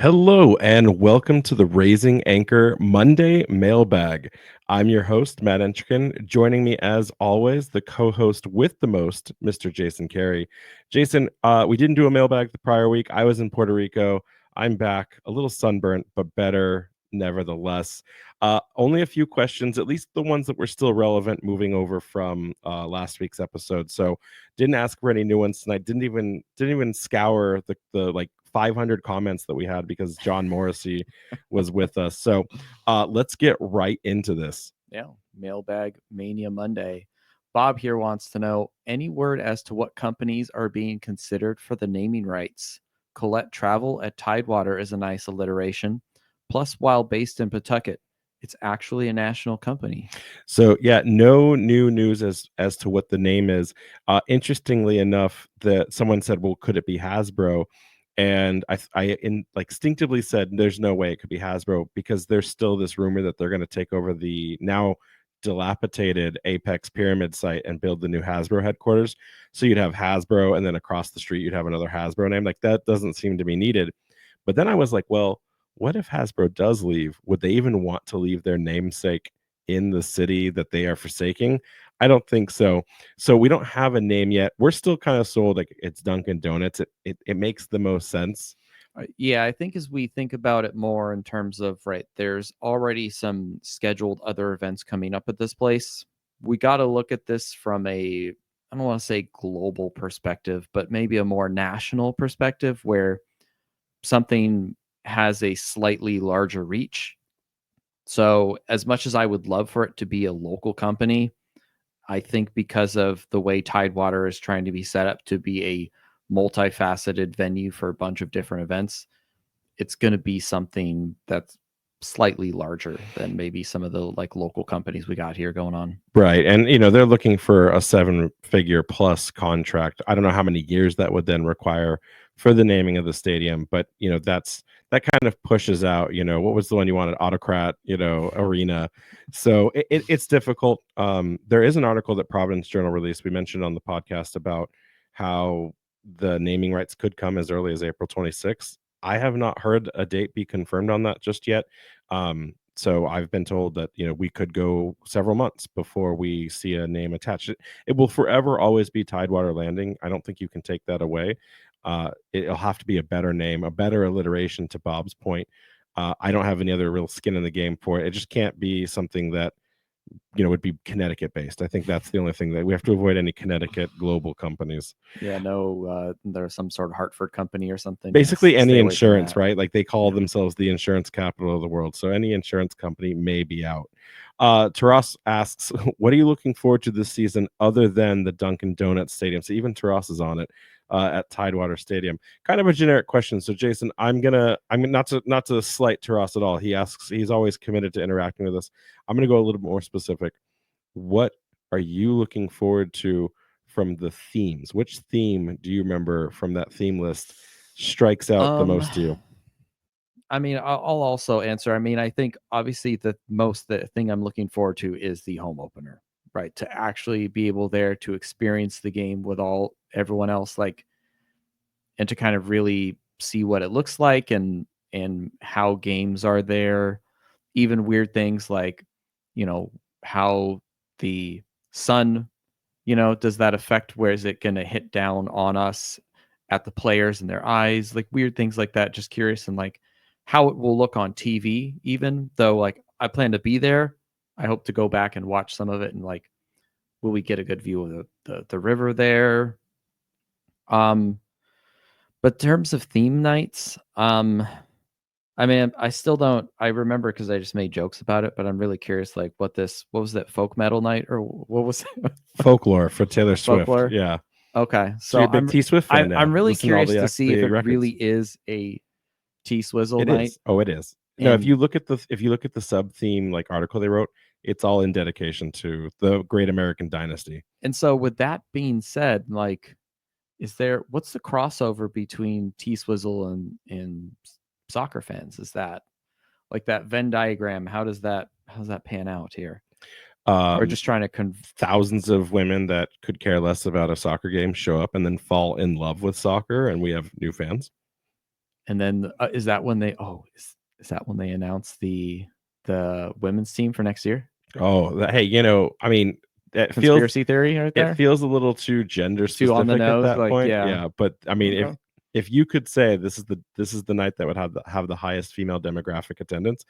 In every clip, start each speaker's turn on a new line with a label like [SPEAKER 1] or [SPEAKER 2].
[SPEAKER 1] Hello and welcome to the Raising Anchor Monday Mailbag. I'm your host, Matt Entrikin. Joining me as always, the co-host with the most, Mr. Jason Carey. Jason, we didn't do a mailbag the prior week. I was in Puerto Rico. I'm back, a little sunburnt, but better nevertheless. Only a few questions, at least the ones that were still relevant moving over from last week's episode. So didn't ask for any new ones tonight. Didn't even scour the like 500 comments that we had because John Morrissey was with us. So let's get right into this.
[SPEAKER 2] Yeah, Mailbag Mania Monday. Bob here wants to know any word as to what companies are being considered for the naming rights. Colette Travel at Tidewater is a nice alliteration. Plus, while based in Pawtucket, it's actually a national company.
[SPEAKER 1] So yeah, no new news as to what the name is. Interestingly enough, that someone said, "Well, could it be Hasbro?" And instinctively said, "There's no way it could be Hasbro because there's still this rumor that they're going to take over the now dilapidated Apex Pyramid site and build the new Hasbro headquarters. So you'd have Hasbro, and then across the street you'd have another Hasbro name. Like that doesn't seem to be needed." But then I was like, well, what if Hasbro does leave? Would they even want to leave their namesake in the city that they are forsaking? I don't think so. So we don't have a name yet. We're still kind of sold like it's Dunkin' Donuts. It makes the most sense.
[SPEAKER 2] Yeah, I think as we think about it more in terms of, right, there's already some scheduled other events coming up at this place. We got to look at this from I don't want to say global perspective, but maybe a more national perspective where something has a slightly larger reach. So, as much as I would love for it to be a local company, I think because of the way Tidewater is trying to be set up to be a multifaceted venue for a bunch of different events, it's going to be something that's slightly larger than maybe some of the like local companies we got here going on.
[SPEAKER 1] Right. And they're looking for a 7-figure plus contract. I don't know how many years that would then require for the naming of the stadium, but that kind of pushes out, what was the one you wanted? Autocrat, arena. So it's difficult. There is an article that Providence Journal released. We mentioned on the podcast about how the naming rights could come as early as April 26th. I have not heard a date be confirmed on that just yet. So I've been told that we could go several months before we see a name attached. It will forever always be Tidewater Landing. I don't think you can take that away. It'll have to be a better name, a better alliteration. To Bob's point, I don't have any other real skin in the game for it. It just can't be something that would be Connecticut based. I think that's the only thing that we have to avoid any Connecticut global companies.
[SPEAKER 2] Yeah, no, there's some sort of Hartford company or something.
[SPEAKER 1] Basically,
[SPEAKER 2] Yes,
[SPEAKER 1] any
[SPEAKER 2] stay away from
[SPEAKER 1] insurance,
[SPEAKER 2] that.
[SPEAKER 1] right? Like they call
[SPEAKER 2] Yeah.
[SPEAKER 1] themselves the insurance capital of the world. So any insurance company may be out. Taras asks, what are you looking forward to this season other than the Dunkin' Donuts Stadium? So even Taras is on it at Tidewater Stadium. Kind of a generic question. So Jason, I'm not to slight Taras at all. He asks, he's always committed to interacting with us. I'm gonna go a little bit more specific. What are you looking forward to from the themes? Which theme do you remember from that theme list strikes out the
[SPEAKER 2] Um,
[SPEAKER 1] most to you?
[SPEAKER 2] I mean, I'll also answer. I mean, I think obviously the thing I'm looking forward to is the home opener, right? To actually be able there to experience the game with everyone else, like, and to kind of really see what it looks like and how games are there. Even weird things like, how the sun, does that affect where is it going to hit down on us at the players and their eyes, like weird things like that. Just curious and like how it will look on TV, even though like I plan to be there. I hope to go back and watch some of it and like, will we get a good view of the river there? Um, but in terms of theme nights, I mean, I still don't. I remember because I just made jokes about it, but I'm really curious, like, what was that folk metal night or what was it?
[SPEAKER 1] Folklore for Taylor Swift.
[SPEAKER 2] Folklore?
[SPEAKER 1] Yeah.
[SPEAKER 2] Okay,
[SPEAKER 1] So
[SPEAKER 2] so
[SPEAKER 1] you're a big T Swift fan
[SPEAKER 2] I'm
[SPEAKER 1] now.
[SPEAKER 2] really
[SPEAKER 1] Listen to all
[SPEAKER 2] curious to see if
[SPEAKER 1] the
[SPEAKER 2] it
[SPEAKER 1] records.
[SPEAKER 2] really is a T Swizzle
[SPEAKER 1] It
[SPEAKER 2] night,
[SPEAKER 1] is. Oh, it is. No,
[SPEAKER 2] and
[SPEAKER 1] if you look at the sub theme like article they wrote, it's all in dedication to the Great American Dynasty.
[SPEAKER 2] so with that being said, like, what's the crossover between T Swizzle and soccer fans? Is that like that Venn diagram? How does that pan out here? Or
[SPEAKER 1] Um,
[SPEAKER 2] just trying to
[SPEAKER 1] Thousands of women that could care less about a soccer game show up and then fall in love with soccer, and we have new fans.
[SPEAKER 2] And then is that when they? Oh, is that when they announce the women's team for next year?
[SPEAKER 1] Oh, hey, I mean,
[SPEAKER 2] Conspiracy theory right
[SPEAKER 1] it
[SPEAKER 2] there.
[SPEAKER 1] feels a little too gender
[SPEAKER 2] Too on the
[SPEAKER 1] specific at
[SPEAKER 2] nose.
[SPEAKER 1] that
[SPEAKER 2] Like,
[SPEAKER 1] point.
[SPEAKER 2] yeah.
[SPEAKER 1] Yeah, but I mean,
[SPEAKER 2] Okay.
[SPEAKER 1] if you could say this is the night that would have the highest female demographic attendance,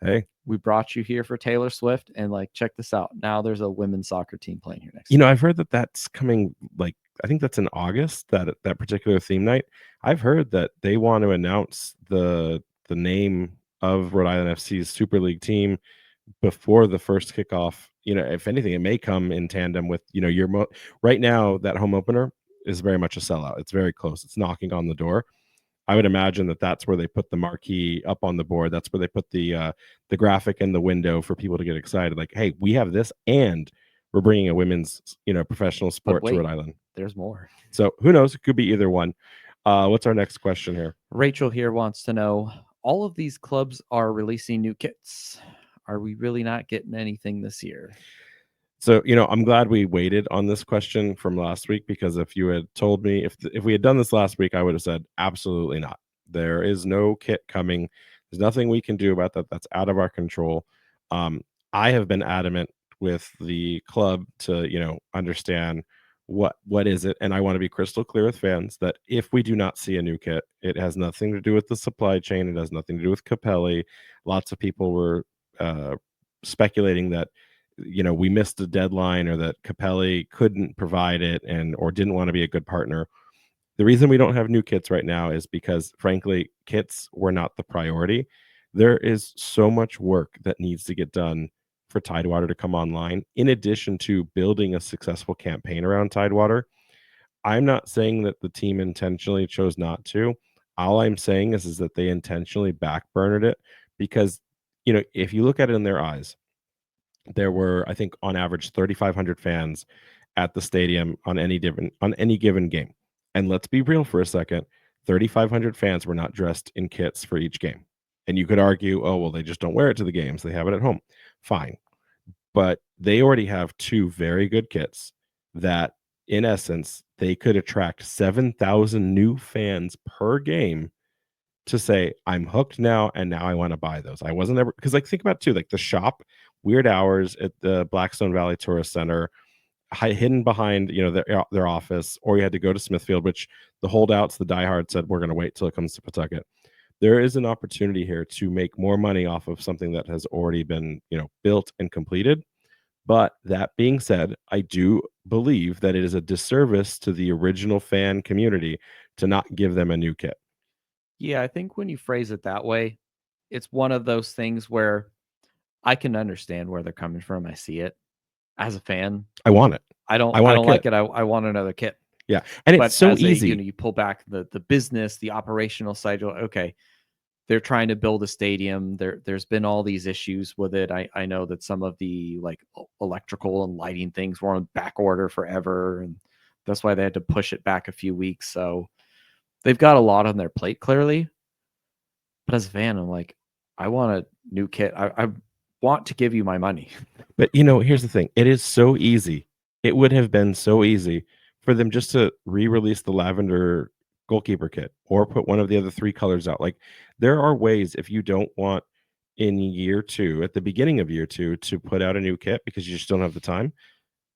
[SPEAKER 1] hey,
[SPEAKER 2] We brought you here for Taylor Swift, and like, check this out. Now there's a women's soccer team playing here next year.
[SPEAKER 1] I've heard that that's coming. Like, I think that's in August. That particular theme night. I've heard that they want to announce the name of Rhode Island FC's Super League team before the first kickoff. If anything, it may come in tandem with right now that home opener is very much a sellout. It's very close. It's knocking on the door. I would imagine that that's where they put the marquee up on the board. That's where they put the graphic in the window for people to get excited. Like, hey, we have this, and we're bringing a women's professional sport to Rhode Island.
[SPEAKER 2] There's more.
[SPEAKER 1] So who knows? It could be either one. What's our next question here?
[SPEAKER 2] Rachel here wants to know, all of these clubs are releasing new kits. Are we really not getting anything this year?
[SPEAKER 1] So, I'm glad we waited on this question from last week, because if you had told me if we had done this last week, I would have said absolutely not. There is no kit coming. There's nothing we can do about that. That's out of our control. Um, I have been adamant with the club to, understand what is it, and I want to be crystal clear with fans that if we do not see a new kit, it has nothing to do with the supply chain. It has nothing to do with Capelli. Lots of people were speculating that we missed a deadline, or that Capelli couldn't provide it or didn't want to be a good partner. The reason we don't have new kits right now is because, frankly, kits were not the priority. There is so much work that needs to get done for Tidewater to come online, in addition to building a successful campaign around Tidewater. I'm not saying that the team intentionally chose not to. All I'm saying is that they intentionally backburnered it, because, if you look at it in their eyes, there were, I think, on average 3,500 fans at the stadium on any given game. And let's be real for a second, 3,500 fans were not dressed in kits for each game. And you could argue, oh, well, they just don't wear it to the games. They have it at home. Fine. But they already have two very good kits that, in essence, they could attract 7,000 new fans per game to say, I'm hooked now, and now I want to buy those. I wasn't ever, because, like, think about it too, like the shop, weird hours at the Blackstone Valley Tourist Center, hidden behind their office, or you had to go to Smithfield, which the holdouts, the diehards, said we're going to wait till it comes to Pawtucket. There is an opportunity here to make more money off of something that has already been built and completed. But that being said, I do believe that it is a disservice to the original fan community to not give them a new kit.
[SPEAKER 2] Yeah, I think when you phrase it that way, it's one of those things where I can understand where they're coming from. I see it as a fan.
[SPEAKER 1] I want it.
[SPEAKER 2] I don't
[SPEAKER 1] I want a
[SPEAKER 2] like
[SPEAKER 1] kit.
[SPEAKER 2] it. I want another kit.
[SPEAKER 1] Yeah, and it's
[SPEAKER 2] But
[SPEAKER 1] so
[SPEAKER 2] as
[SPEAKER 1] easy.
[SPEAKER 2] you pull back the business, the operational side, you're like, okay, they're trying to build a stadium. There's been all these issues with it. I know that some of the like electrical and lighting things were on back order forever, and that's why they had to push it back a few weeks. So they've got a lot on their plate, clearly. But as a fan, I'm like, I want a new kit. I want to give you my money.
[SPEAKER 1] But here's the thing. It is so easy. It would have been so easy for them just to re-release the lavender goalkeeper kit, or put one of the other three colors out. Like, there are ways, if you don't want in year two, at the beginning of year two, to put out a new kit because you just don't have the time.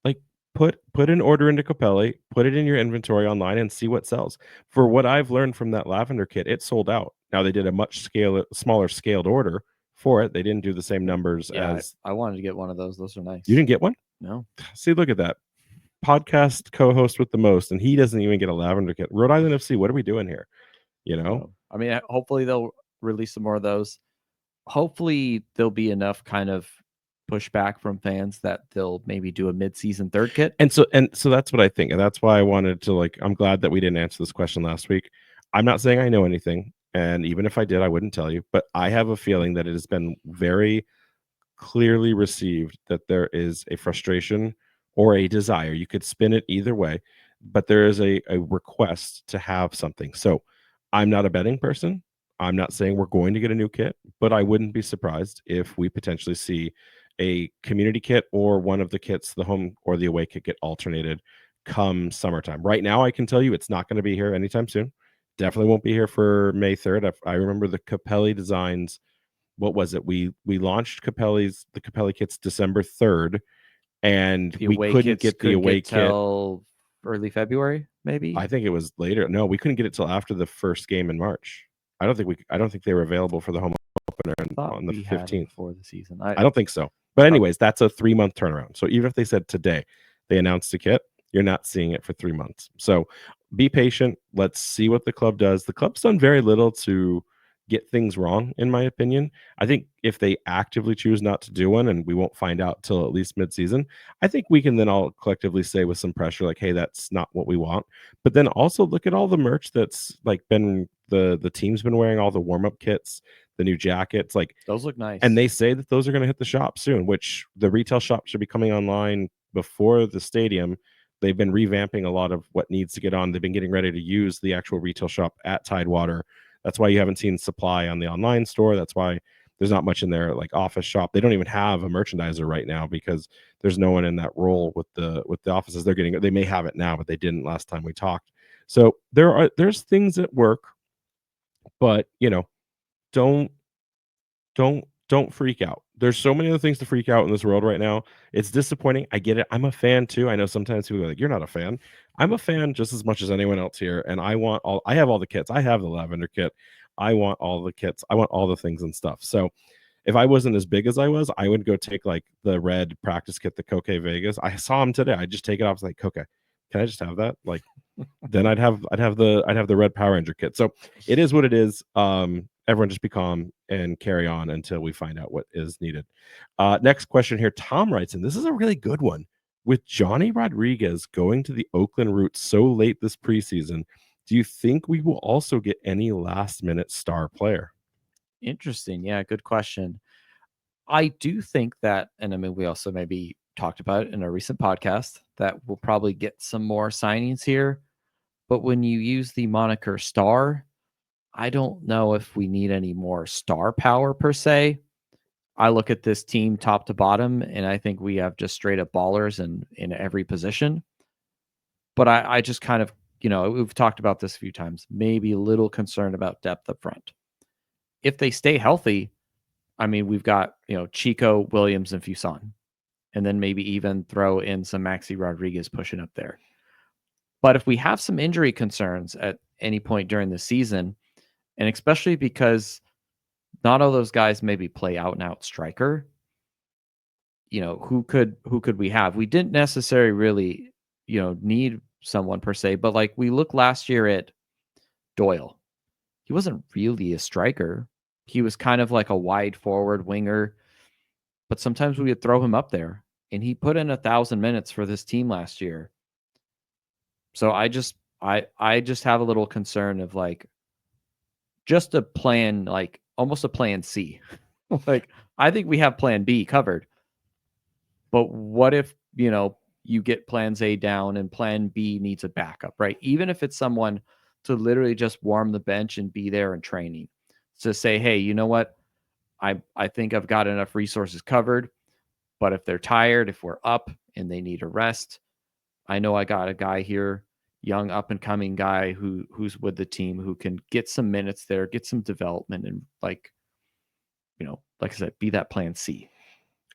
[SPEAKER 1] Like, put an order into Capelli, put it in your inventory online, and see what sells. For what I've learned from that lavender kit, it sold out. Now, they did a much smaller scaled order for it. They didn't do the same numbers as
[SPEAKER 2] I wanted to get one of those. Those are nice.
[SPEAKER 1] You didn't get one?
[SPEAKER 2] No.
[SPEAKER 1] See, look at that. Podcast co-host with the most, and he doesn't even get a lavender kit. Rhode Island FC, what are we doing here?
[SPEAKER 2] I mean, hopefully they'll release some more of those. Hopefully there'll be enough kind of pushback from fans that they'll maybe do a mid-season third kit.
[SPEAKER 1] And so that's what I think. And that's why I wanted to, like, I'm glad that we didn't answer this question last week. I'm not saying I know anything, and even if I did, I wouldn't tell you, but I have a feeling that it has been very clearly received that there is a frustration or a desire. You could spin it either way, but there is a request to have something. So I'm not a betting person. I'm not saying we're going to get a new kit, but I wouldn't be surprised if we potentially see a community kit, or one of the kits, the home or the away kit, get alternated come summertime. Right now, I can tell you it's not going to be here anytime soon. Definitely won't be here for May 3rd. I remember the Capelli designs. What was it? We launched the Capelli kits December 3rd, and
[SPEAKER 2] The
[SPEAKER 1] we
[SPEAKER 2] away
[SPEAKER 1] couldn't
[SPEAKER 2] kits
[SPEAKER 1] get the
[SPEAKER 2] couldn't
[SPEAKER 1] away
[SPEAKER 2] get
[SPEAKER 1] kit.
[SPEAKER 2] till early February, maybe.
[SPEAKER 1] I think it was later. No, we couldn't get it till after the first game in March. I don't think they were available for the home opener
[SPEAKER 2] Thought
[SPEAKER 1] on the
[SPEAKER 2] we had it
[SPEAKER 1] 15th.
[SPEAKER 2] before the season.
[SPEAKER 1] I don't think so. But
[SPEAKER 2] Probably
[SPEAKER 1] anyways, that's a 3-month turnaround. So even if they said today they announced a kit, you're not seeing it for 3 months. So be patient. Let's see what the club does. The club's done very little to get things wrong, in my opinion. I think if they actively choose not to do one, and we won't find out till at least midseason, I think we can then all collectively say with some pressure, like, hey, that's not what we want. But then also look at all the merch that's like been the team's been wearing, all the warm-up kits, the new jackets, like,
[SPEAKER 2] those look nice.
[SPEAKER 1] and they say that those are going to hit the shop soon, which the retail shop should be coming online before the stadium. They've been revamping a lot of what needs to get on. They've been getting ready to use the actual retail shop at Tidewater. That's why you haven't seen supply on the online store. That's why there's not much in their like office shop. They don't even have a merchandiser right now because there's no one in that role with the offices. They may have it now, but they didn't last time we talked. So there's things at work, but don't don't freak out. There's so many other things to freak out in this world right now. It's disappointing. I get it. I'm a fan too. I know sometimes people are like, "You're not a fan." I'm a fan just as much as anyone else here, and I have all the kits. I have the lavender kit. I want all the kits. I want all the things and stuff. So if I wasn't as big as I was, I would go take like the red practice kit, the Coke Vegas. I saw him today. I just take it off. I was like, Coke, can I just have that? Like, then I'd have the red Power Ranger kit. So it is what it is. Everyone just be calm and carry on until we find out what is needed. Next question here. Tom writes, and this is a really good one. With Johnny Rodriguez going to the Oakland Roots so late this preseason, do you think we will also get any last minute star player?
[SPEAKER 2] Interesting. Yeah, good question. I do think that, and I mean, we also maybe talked about it in a recent podcast, that we'll probably get some more signings here. But when you use the moniker star, I don't know if we need any more star power per se. I look at this team top to bottom, and I think we have just straight up ballers in every position. But I just kind of, we've talked about this a few times, maybe a little concerned about depth up front. If they stay healthy, I mean, we've got, Chico, Williams, and Fuson, and then maybe even throw in some Maxi Rodriguez pushing up there. But if we have some injury concerns at any point during the season, and especially because not all those guys maybe play out and out striker, who could we have? We didn't necessarily really, need someone per se, but like we look last year at Doyle. He wasn't really a striker. He was kind of like a wide forward winger, but sometimes we would throw him up there, and he put in 1,000 minutes for this team last year. So I just have a little concern of like just a plan, like almost a plan C. Like I think we have plan B covered. But what if, you get plans A down and plan B needs a backup, right? Even if it's someone to literally just warm the bench and be there in training to say, hey, you know what? I think I've got enough resources covered. But if they're tired, if we're up and they need a rest, I know I got a guy here, young up and coming guy who's with the team who can get some minutes there, get some development, and like I said, be that plan C.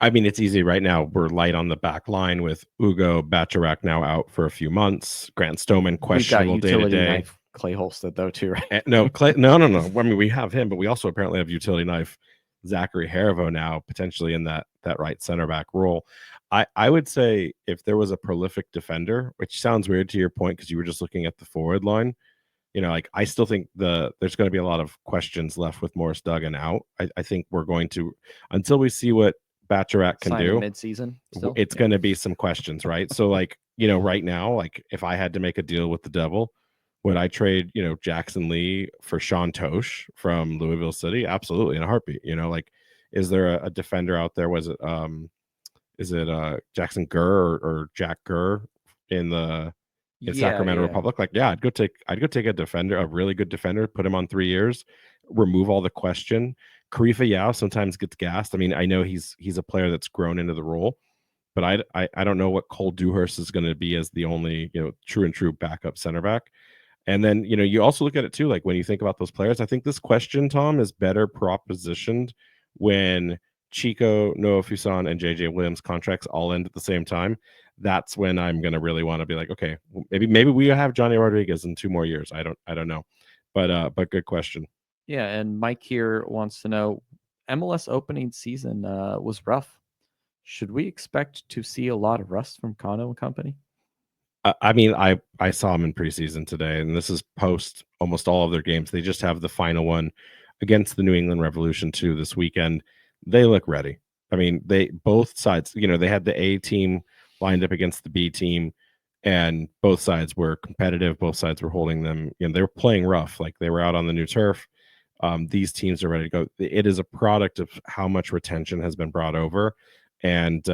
[SPEAKER 1] I mean, it's easy right now. We're light on the back line with Ugo Bacharach now out for a few months. Grant Stoneman questionable day to
[SPEAKER 2] utility
[SPEAKER 1] day.
[SPEAKER 2] knife Clay Holstead though too, right?
[SPEAKER 1] No, Clay, no. I mean, we have him, but we also apparently have utility knife Zachary Harivo now potentially in that right center back role. I would say if there was a prolific defender, which sounds weird to your point because you were just looking at the forward line. Like I still think there's going to be a lot of questions left with Morris Duggan out. I think we're going to until we see what Bacharach can
[SPEAKER 2] Sign
[SPEAKER 1] do
[SPEAKER 2] mid-season. Still?
[SPEAKER 1] it's
[SPEAKER 2] Yeah.
[SPEAKER 1] going to be some questions, right? So like, right now, like if I had to make a deal with the devil, would I trade, Jackson Lee for Sean Tosh from Louisville City? Absolutely, in a heartbeat. Like, is there a defender out there? Is it Jackson Gurr or Jack Gurr in Sacramento Republic? Like, yeah, I'd go take a defender, a really good defender, put him on 3 years, remove all the question. Karifa Yao sometimes gets gassed. I mean, I know he's a player that's grown into the role, but I don't know what Cole Dewhurst is going to be as the only true backup center back. And then, you also look at it too, like when you think about those players, I think this question, Tom, is better propositioned when Chico, Noah Fuson, and JJ Williams contracts all end at the same time. That's when I'm gonna really want to be like, okay, maybe we have Johnny Rodriguez in 2 more years. I don't know. But good question.
[SPEAKER 2] Yeah, and Mike here wants to know MLS opening season was rough. Should we expect to see a lot of rust from Kano and company?
[SPEAKER 1] I mean, I saw them in preseason today, and this is post almost all of their games. They just have the final one against the New England Revolution 2 this weekend. They look ready. I mean, they both sides, they had the A team lined up against the B team, and both sides were competitive. Both sides were holding them. They were playing rough, like they were out on the new turf. These teams are ready to go. It is a product of how much retention has been brought over, and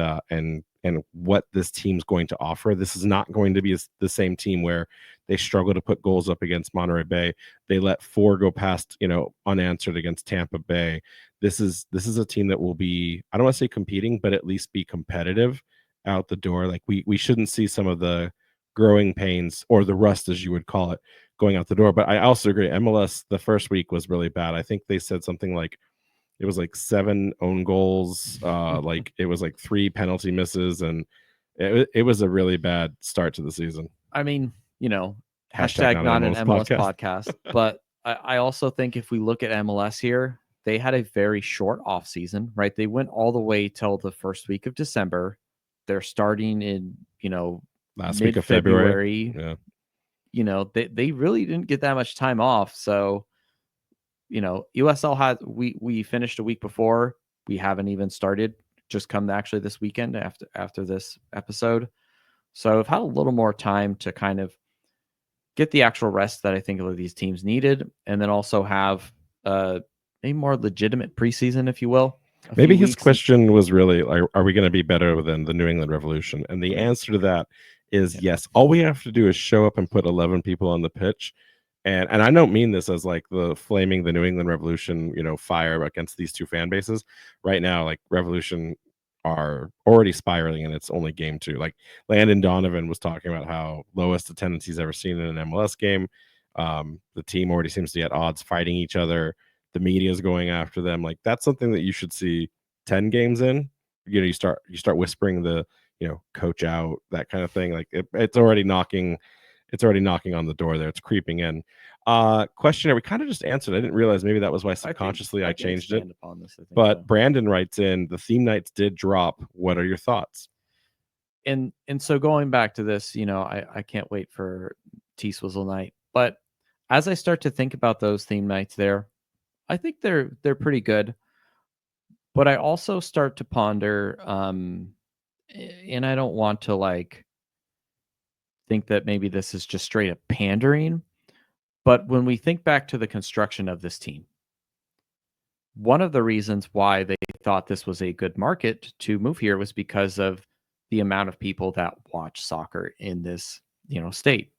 [SPEAKER 1] what this team's going to offer. This is not going to be the same team where they struggle to put goals up against Monterey Bay. They let 4 go past, unanswered against Tampa Bay. This is a team that will be, I don't want to say competing, but at least be competitive out the door. Like we shouldn't see some of the growing pains or the rust, as you would call it, going out the door. But I also agree, MLS the first week was really bad. I think they said something like it was like 7 own goals, like it was like 3 penalty misses, and it was a really bad start to the season.
[SPEAKER 2] I mean,
[SPEAKER 1] Hashtag
[SPEAKER 2] hashtag not an MLS
[SPEAKER 1] podcast.
[SPEAKER 2] podcast. But I also think if we look at MLS here, they had a very short off season, right? They went all the way till the first week of December. They're starting in,
[SPEAKER 1] Last week of February. Yeah.
[SPEAKER 2] They really didn't get that much time off. So, USL had we finished a week before. We haven't even started. Just come actually this weekend after this episode. So I've had a little more time to kind of get the actual rest that I think of these teams needed, and then also have a more legitimate preseason, if you will.
[SPEAKER 1] Maybe his question was really, are we going to be better than the New England Revolution? And the answer to that is yes. All we have to do is show up and put 11 people on the pitch. And I don't mean this as like the flaming the New England Revolution, fire against these two fan bases. Right now, like Revolution are already spiraling, and it's only game 2. Like Landon Donovan was talking about how lowest attendance he's ever seen in an MLS game. The team already seems to be at odds, fighting each other. The media is going after them. Like that's something that you should see 10 games in. You start whispering the coach out, that kind of thing. Like it's already knocking on the door there. It's creeping in. Questionnaire we kind of just answered. I didn't realize maybe that was why subconsciously I changed it.
[SPEAKER 2] Upon this,
[SPEAKER 1] but Brandon writes in, the theme nights did drop. What are your thoughts?
[SPEAKER 2] And so going back to this, I can't wait for T-Swizzle night. But as I start to think about those theme nights there, I think they're pretty good. But I also start to ponder, and I don't want to think that maybe this is just straight up pandering. But when we think back to the construction of this team, one of the reasons why they thought this was a good market to move here was because of the amount of people that watch soccer in this, state.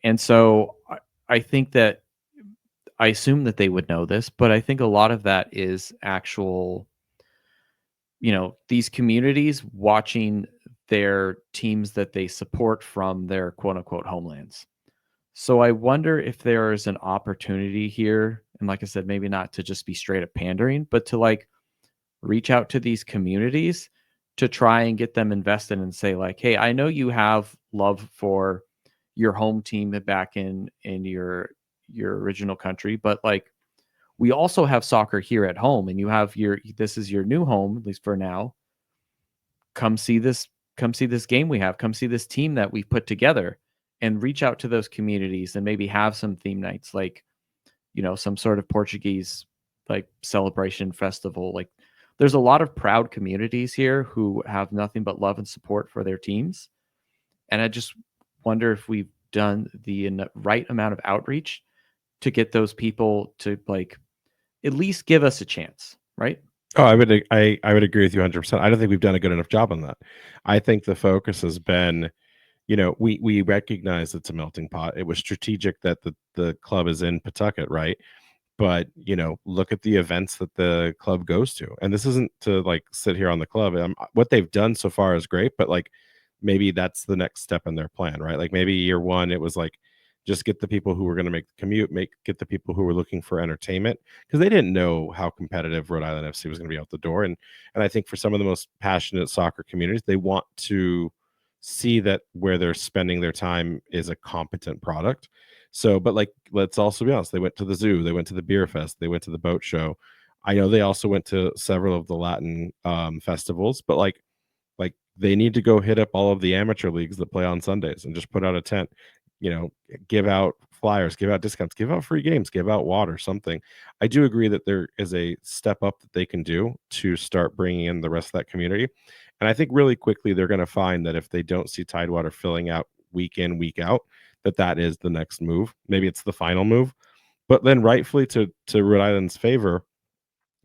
[SPEAKER 2] And so I think that I assume that they would know this, but I think a lot of that is actual, these communities watching their teams that they support from their quote unquote homelands. So I wonder if there is an opportunity here. And like I said, maybe not to just be straight up pandering, but to reach out to these communities to try and get them invested and say hey, I know you have love for your home team back in your original country, but we also have soccer here at home, and this is your new home, at least for now. Come see this game we have. Come see this team that we've put together, and reach out to those communities and maybe have some theme nights, some sort of Portuguese celebration festival. There's a lot of proud communities here who have nothing but love and support for their teams. And I just wonder if we've done the right amount of outreach to get those people to at least give us a chance, right?
[SPEAKER 1] Oh, I would agree with you 100%. I don't think we've done a good enough job on that. I think the focus has been, we recognize it's a melting pot. It was strategic that the club is in Pawtucket, right? But look at the events that the club goes to, and this isn't to sit here on the club. What they've done so far is great, but maybe that's the next step in their plan, right? Maybe year 1 it was just get the people who were going to make the commute, get the people who were looking for entertainment, because they didn't know how competitive Rhode Island FC was going to be out the door. And I think for some of the most passionate soccer communities, they want to see that where they're spending their time is a competent product. So, but like, let's also be honest, they went to the zoo, they went to the beer fest, they went to the boat show. I know they also went to several of the Latin festivals, but like they need to go hit up all of the amateur leagues that play on Sundays and just put out a tent, give out flyers, give out discounts, give out free games, give out water, something. I do agree that there is a step up that they can do to start bringing in the rest of that community. And I think really quickly they're going to find that if they don't see Tidewater filling out week in, week out, that is the next move. Maybe it's the final move. But then rightfully to Rhode Island's favor,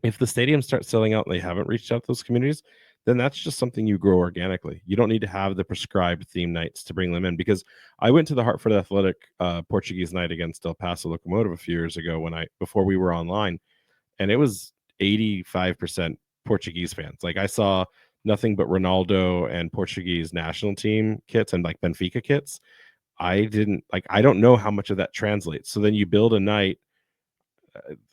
[SPEAKER 1] if the stadium starts selling out and they haven't reached out to those communities, then that's just something you grow organically. You don't need to have the prescribed theme nights to bring them in, because I went to the Hartford Athletic Portuguese night against El Paso Locomotive a few years ago before we were online, and it was 85% Portuguese fans. Like I saw nothing but Ronaldo and Portuguese national team kits and like Benfica kits. I don't know how much of that translates. So then you build a night.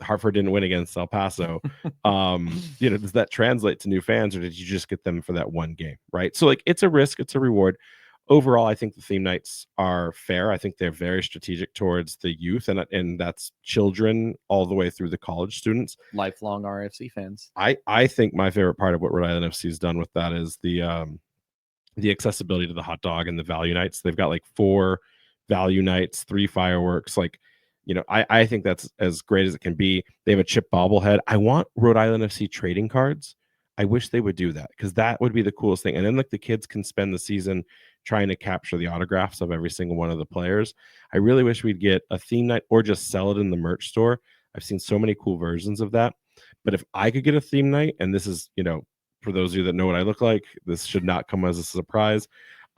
[SPEAKER 1] Hartford didn't win against El Paso. Does that translate to new fans, or did you just get them for that one game? Right. So like it's a risk, it's a reward. Overall, I think the theme nights are fair. I think they're very strategic towards the youth, and that's children all the way through the college students.
[SPEAKER 2] Lifelong RFC fans.
[SPEAKER 1] I think my favorite part of what Rhode Island FC has done with that is the accessibility to the hot dog and the value nights. They've got like 4 value nights, 3 fireworks. Like, I think that's as great as it can be. They have a chip bobblehead. I want Rhode Island FC trading cards. I wish they would do that, because that would be the coolest thing. And then like the kids can spend the season trying to capture the autographs of every single one of the players. I really wish we'd get a theme night or just sell it in the merch store. I've seen so many cool versions of that. But if I could get a theme night, and this is, for those of you that know what I look like, this should not come as a surprise.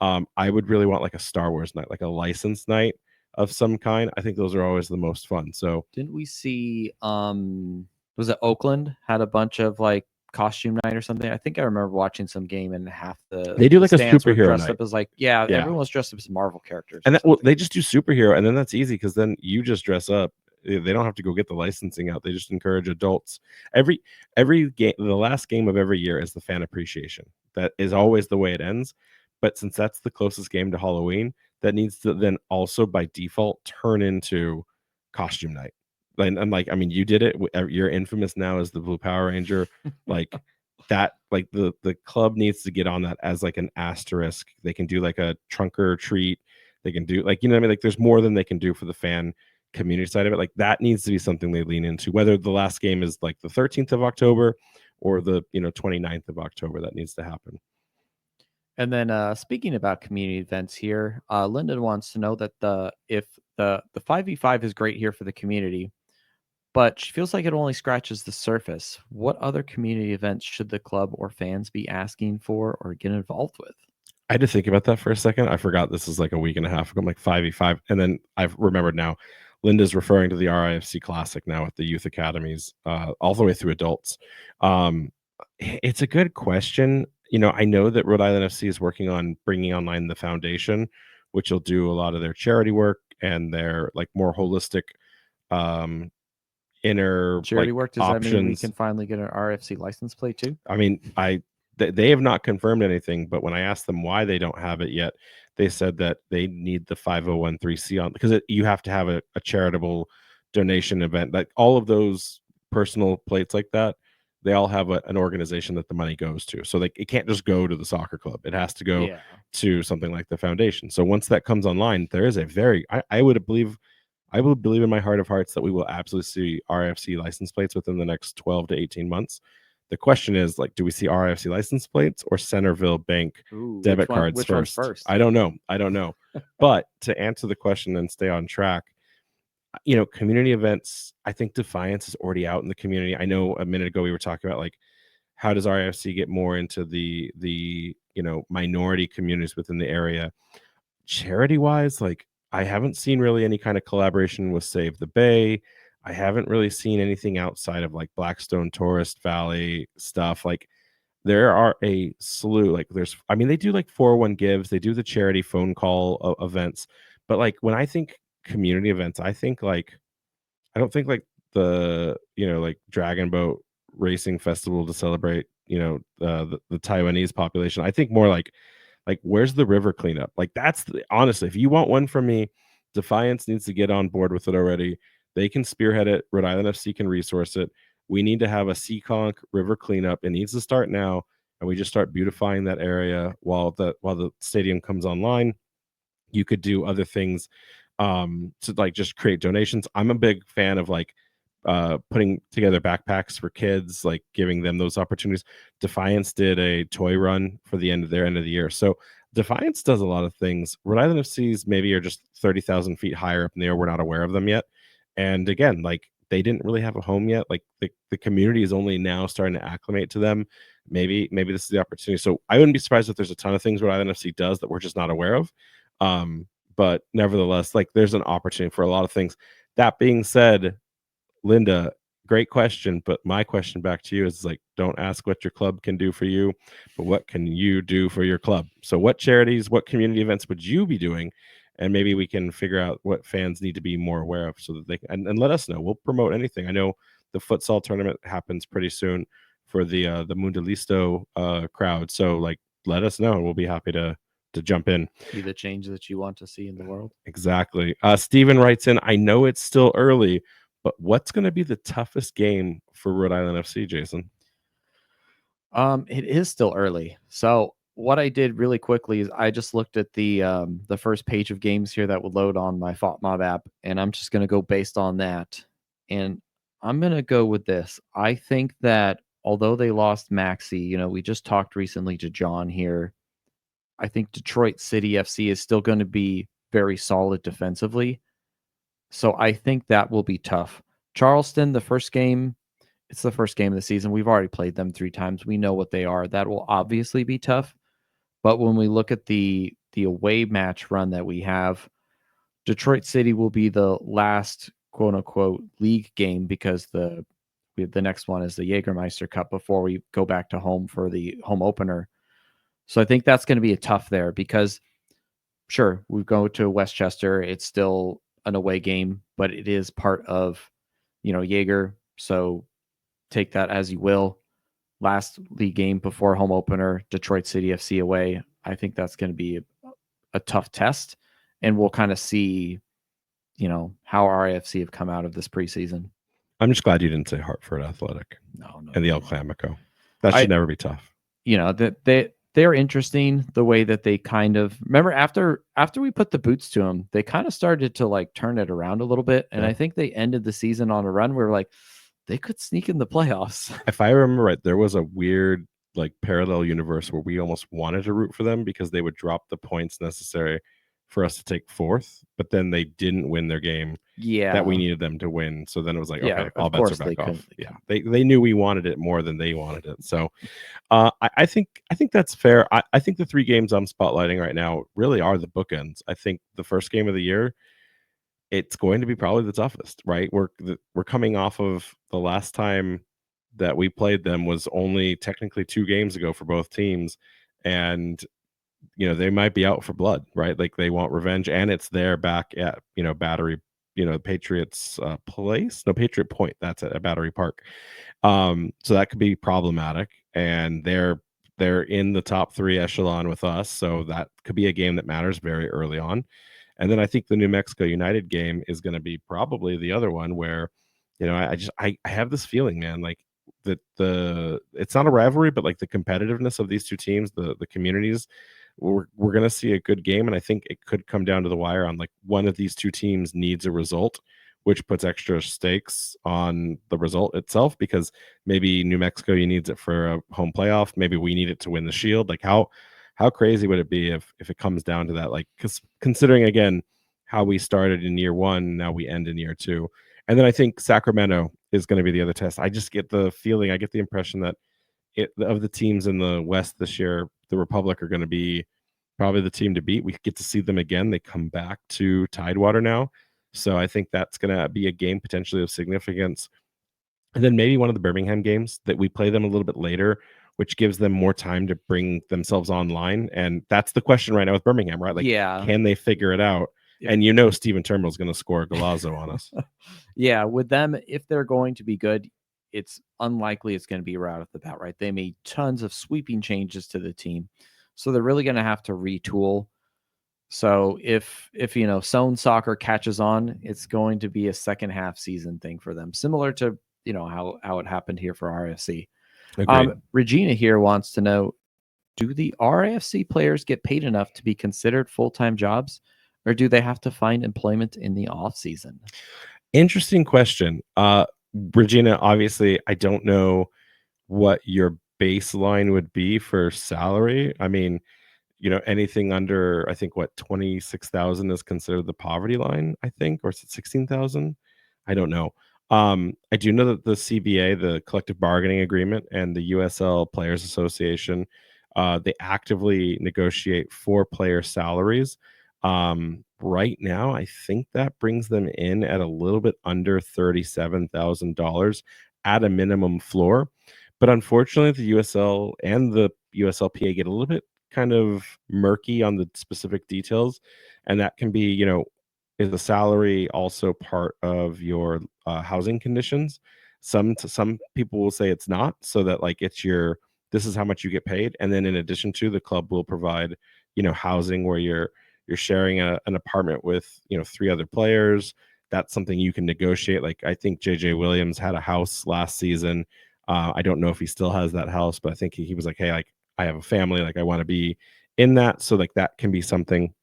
[SPEAKER 1] I would really want like a Star Wars night, like a license night of some kind. I think those are always the most fun. So
[SPEAKER 2] didn't we see was it Oakland had a bunch of like costume night or something? I think I remember watching some game and half
[SPEAKER 1] they do like a
[SPEAKER 2] stands were
[SPEAKER 1] superhero
[SPEAKER 2] dressed
[SPEAKER 1] night.
[SPEAKER 2] up as like everyone's dressed up as Marvel characters.
[SPEAKER 1] And they just do superhero, and then that's easy because then you just dress up. They don't have to go get the licensing out. They just encourage adults. Every game, the last game of every year is the fan appreciation. That is always the way it ends. But since that's the closest game to Halloween, that needs to then also by default turn into costume night. And I'm like, I mean, you did it. You're infamous now as the Blue Power Ranger. Like that, like the club needs to get on that as like an asterisk. They can do like a trunk or treat. They can do like, what I mean? Like there's more than they can do for the fan community side of it. Like that needs to be something they lean into, whether the last game is like the 13th of October or the 29th of October. That needs to happen.
[SPEAKER 2] And then speaking about community events here, Lyndon wants to know that the 5v5 is great here for the community, but she feels like it only scratches the surface. What other community events should the club or fans be asking for or get involved with?
[SPEAKER 1] I had to think about that for a second. I forgot this is like a week and a half ago. I'm like 5v5. And then I've remembered now. Linda's referring to the RIFC Classic now at the youth academies, all the way through adults. It's a good question. I know that Rhode Island FC is working on bringing online the foundation, which will do a lot of their charity work and their like more holistic inner
[SPEAKER 2] charity
[SPEAKER 1] like
[SPEAKER 2] work. Does
[SPEAKER 1] options.
[SPEAKER 2] that mean we can finally get an RFC license plate too?
[SPEAKER 1] I mean, they have not confirmed anything, but when I asked them why they don't have it yet, they said that they need the 5013C on, because you have to have a charitable donation event. Like all of those personal plates like that, they all have an organization that the money goes to. So like it can't just go to the soccer club. It has to go to something like the foundation. So once that comes online, there is a very I would believe in my heart of hearts that we will absolutely see RFC license plates within the next 12 to 18 months. The question is, like, do we see RFC license plates or Centerville Bank debit cards first? I don't know. But to answer the question and stay on track, community events, I think Defiance is already out in the community. I know a minute ago we were talking about like, how does RFC get more into the minority communities within the area? Charity wise, like I haven't seen really any kind of collaboration with Save the Bay. I haven't really seen anything outside of like Blackstone Tourist Valley stuff. Like there are a slew. Like they do like 401 gives, they do the charity phone call events. But like when I think community events, I think like I don't think like the like Dragon Boat Racing Festival to celebrate the Taiwanese population. I think more like where's the river cleanup? Like honestly, if you want one from me, Defiance needs to get on board with it already. They can spearhead it. Rhode Island FC can resource it. We need to have a Seekonk river cleanup. It needs to start now, and we just start beautifying that area while the stadium comes online. You could do other things to like just create donations. I'm a big fan of like putting together backpacks for kids, like giving them those opportunities. Defiance did a toy run for their end of the year. So Defiance does a lot of things. Rhode Island FC's maybe are just 30,000 feet higher up in the air. We're not aware of them yet. And again, like they didn't really have a home yet. Like the community is only now starting to acclimate to them. Maybe this is the opportunity. So I wouldn't be surprised if there's a ton of things Rhode Island FC does that we're just not aware of. But nevertheless, like there's an opportunity for a lot of things. That being said, Linda, great question, but my question back to you is like, don't ask what your club can do for you, but what can you do for your club? So what charities, what community events would you be doing? And maybe we can figure out what fans need to be more aware of so that they can, and let us know. We'll promote anything. I know the futsal tournament happens pretty soon for the Mundalisto crowd. So like let us know and we'll be happy to jump in.
[SPEAKER 2] Be the change that you want to see in the world.
[SPEAKER 1] Exactly. Steven writes in, I know it's still early, but what's going to be the toughest game for Rhode Island FC, Jason?
[SPEAKER 2] It is still early. So what I did really quickly is I just looked at the first page of games here that would load on my FOTMob app, and I'm just gonna go based on that. And I'm gonna go with this. I think that although they lost Maxi, we just talked recently to John here. I think Detroit City FC is still going to be very solid defensively. So I think that will be tough. Charleston, it's the first game of the season. We've already played them 3 times. We know what they are. That will obviously be tough. But when we look at the away match run that we have, Detroit City will be the last quote unquote league game because the next one is the Jägermeister Cup before we go back to home for the home opener. So I think that's going to be a tough there because sure, we go to Westchester. It's still an away game, but it is part of, Jaeger. So take that as you will. Last league game before home opener, Detroit City FC away. I think that's going to be a tough test, and we'll kind of see, how our IFC have come out of this preseason.
[SPEAKER 1] I'm just glad you didn't say Hartford Athletic.
[SPEAKER 2] No,
[SPEAKER 1] and the El Clamico. That should never be tough.
[SPEAKER 2] That they're interesting the way that they kind of remember after we put the boots to them, they kind of started to like turn it around a little bit, and I think they ended the season on a run where like they could sneak in the playoffs.
[SPEAKER 1] If I remember right, there was a weird like parallel universe where we almost wanted to root for them because they would drop the points necessary for us to take 4th, but then they didn't win their game that we needed them to win. So then it was like, okay, all bets are back off. Yeah, they knew we wanted it more than they wanted it. So I think that's fair. I think the 3 games I'm spotlighting right now really are the bookends. I think the first game of the year, it's going to be probably the toughest, right? We're coming off of the last time that we played them was only technically 2 games ago for both teams, and they might be out for blood, right? Like they want revenge, and it's there back at Battery, Patriots place, no, Patriot Point. That's at Battery Park. So that could be problematic, and they're in the top 3 echelon with us, so that could be a game that matters very early on. And then I think the New Mexico United game is going to be probably the other one where, I have this feeling, man, like that it's not a rivalry, but like the competitiveness of these 2 teams, the communities, we're going to see a good game. And I think it could come down to the wire on like one of these 2 teams needs a result, which puts extra stakes on the result itself, because maybe New Mexico needs it for a home playoff. Maybe we need it to win the Shield. Like how crazy would it be if it comes down to that? Like, because considering again how we started in year 1, now we end in year 2. And then I think Sacramento is going to be the other test. I just get the feeling, I get the impression that of the teams in the West this year, the Republic are going to be probably the team to beat. We get to see them again. They come back to Tidewater now. So I think that's going to be a game potentially of significance. And then maybe one of the Birmingham games that we play them a little bit later, which gives them more time to bring themselves online. And that's the question right now with Birmingham, right? Like, can they figure it out?
[SPEAKER 2] if
[SPEAKER 1] And you know Steven Termel's going to score a golazo on us.
[SPEAKER 2] yeah, with them, if they're going to be good, it's unlikely it's going to be right off the bat, right? They made tons of sweeping changes to the team, so they're really going to have to retool. So if Sown soccer catches on, it's going to be a second half season thing for them, similar to how it happened here for RFC.
[SPEAKER 1] Agreed.
[SPEAKER 2] Regina here wants to know: do the RAFC players get paid enough to be considered full-time jobs, or do they have to find employment in the off season?
[SPEAKER 1] Interesting question. Regina, obviously, I don't know what your baseline would be for salary. I mean, anything under, I think, what, 26,000 is considered the poverty line, I think, or is it 16,000? I don't know. I do know that the CBA, the collective bargaining agreement, and the USL Players Association, they actively negotiate for player salaries. Right now, I think that brings them in at a little bit under $37,000 at a minimum floor. But unfortunately, the USL and the USLPA get a little bit kind of murky on the specific details, and that can be, is the salary also part of your housing conditions? Some people will say it's not, so that like it's your this is how much you get paid, and then in addition to, the club will provide housing where you're sharing an apartment with three other players. That's something you can negotiate. Like I think JJ Williams had a house last season. I don't know if he still has that house, but I think he was like, hey, like I have a family, like I want to be in that. So like that can be something.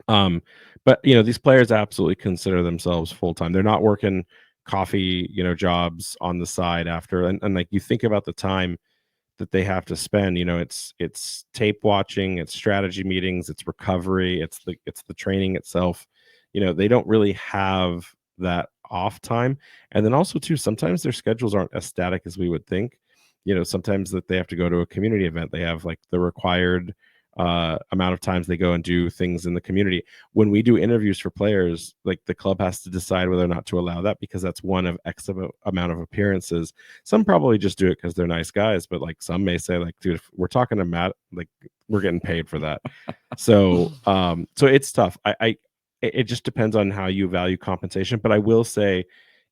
[SPEAKER 1] Um, but these players absolutely consider themselves full time. They're not working coffee, jobs on the side after. And like you think about the time that they have to spend, it's tape watching, it's strategy meetings, it's recovery, it's the training itself. They don't really have that off time. And then also too, sometimes their schedules aren't as static as we would think. Sometimes that they have to go to a community event, they have like the required amount of times they go and do things in the community. When we do interviews for players, like the club has to decide whether or not to allow that, because that's one of amount of appearances. Some probably just do it because they're nice guys, but like some may say like, dude, if we're talking to Matt, like we're getting paid for that. So it's tough. It just depends on how you value compensation, but I will say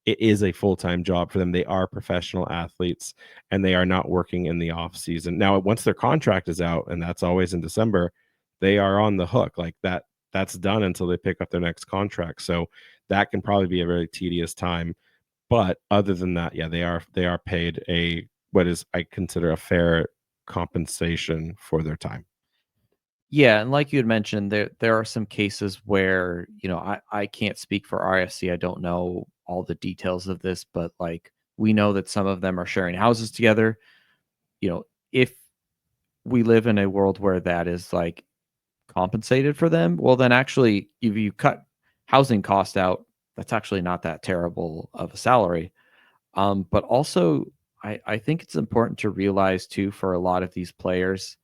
[SPEAKER 1] it is a full-time job for them. They are professional athletes, and they are not working in the off season. Now, once their contract is out, and that's always in December, they are on the hook. Like that's done until they pick up their next contract. So that can probably be a very tedious time. But other than that, yeah, they are paid a what is I consider a fair compensation for their time.
[SPEAKER 2] Yeah, and like you had mentioned, there are some cases where, I can't speak for RFC. I don't know all the details of this, but like we know that some of them are sharing houses together. If we live in a world where that is like compensated for them, well then actually if you cut housing cost out, that's actually not that terrible of a salary. But also I think it's important to realize too, for a lot of these players,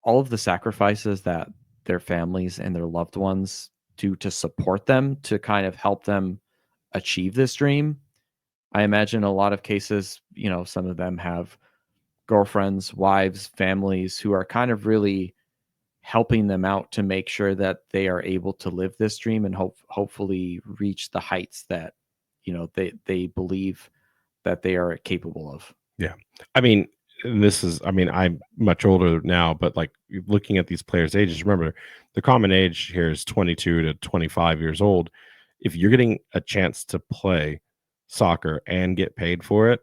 [SPEAKER 2] all of the sacrifices that their families and their loved ones do to support them, to kind of help them achieve this dream. I imagine a lot of cases, some of them have girlfriends, wives, families who are kind of really helping them out to make sure that they are able to live this dream and hopefully reach the heights that they believe that they are capable of.
[SPEAKER 1] Yeah. I mean, I'm much older now, but like looking at these players' ages, remember the common age here is 22 to 25 years old. If you're getting a chance to play soccer and get paid for it,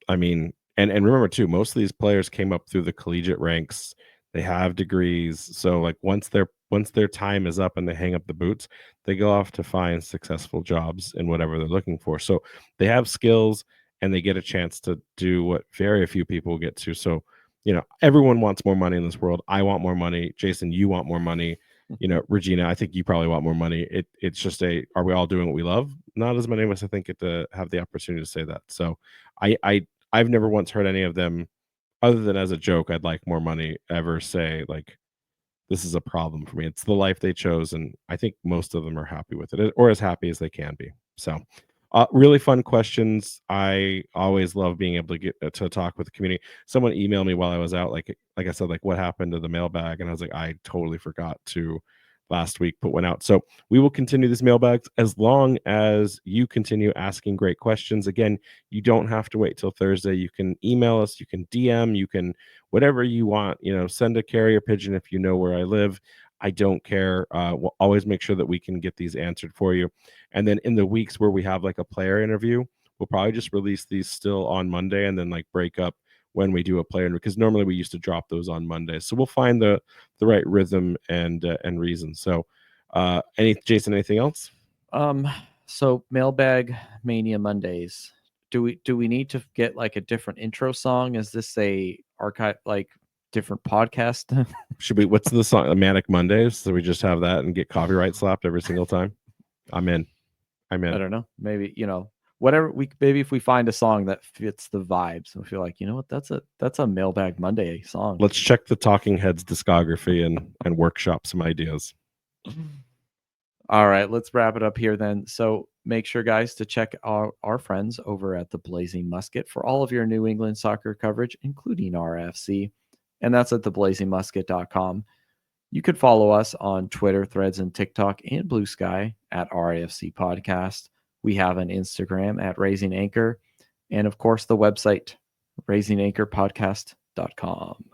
[SPEAKER 1] I mean, and remember too, most of these players came up through the collegiate ranks. They have degrees, so like once their time is up and they hang up the boots, they go off to find successful jobs in whatever they're looking for. So they have skills, and they get a chance to do what very few people get to. So, everyone wants more money in this world. I want more money. Jason, you want more money. Regina, I think you probably want more money. It's just are we all doing what we love? Not as many of us, I think, get to have the opportunity to say that. So I've never once heard any of them, other than as a joke, I'd like more money, ever say like this is a problem for me. It's the life they chose, and I think most of them are happy with it, or as happy as they can be. So, really fun questions. I always love being able to get to talk with the community. Someone emailed me while I was out, like I said, like what happened to the mailbag, and I was like, I totally forgot to last week put one out. So we will continue this mailbag as long as you continue asking great questions. Again, you don't have to wait till Thursday. You can email us, you can DM, you can whatever you want, send a carrier pigeon if you know where I live. I don't care. We'll always make sure that we can get these answered for you. And then in the weeks where we have like a player interview, we'll probably just release these still on Monday and then like break up when we do a player, because normally we used to drop those on Monday. So we'll find the right rhythm and reason. So Jason, anything else?
[SPEAKER 2] So Mailbag Mania Mondays. Do we need to get like a different intro song? Is this a archive like different podcast?
[SPEAKER 1] Should we? What's the song? Manic Mondays. So we just have that and get copyright slapped every single time. I'm in.
[SPEAKER 2] I don't know. Maybe whatever maybe if we find a song that fits the vibes, we feel like what that's a Mailbag Monday song.
[SPEAKER 1] Let's check the Talking Heads discography and workshop some ideas.
[SPEAKER 2] All right, let's wrap it up here then. So make sure, guys, to check our friends over at the Blazing Musket for all of your New England soccer coverage, including RFC. And that's at theblazingmusket.com. You could follow us on Twitter, Threads, and TikTok and Blue Sky at RAFC Podcast. We have an Instagram at Raising Anchor. And, of course, the website, raisinganchorpodcast.com.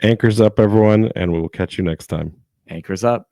[SPEAKER 1] Anchors up, everyone, and we will catch you next time.
[SPEAKER 2] Anchors up.